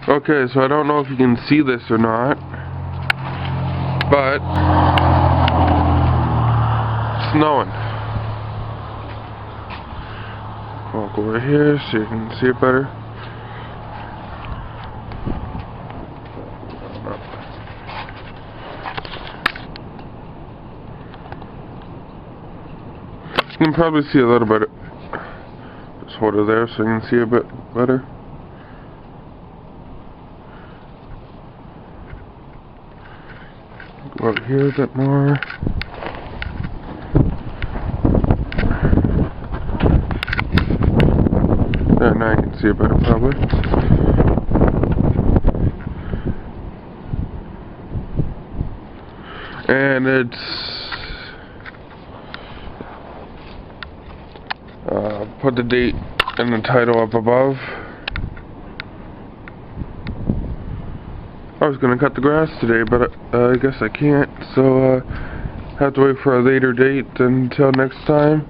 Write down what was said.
Okay, so I don't know if you can see this or not, but it's snowing. Walk over here so you can see it better. You can probably see a little bit. Just hold it there so you can see a bit better. Go out here a bit more. There, now you can see it better probably. And it's put the date and the title up above. I was gonna cut the grass today, but I guess I can't, so have to wait for a later date until next time.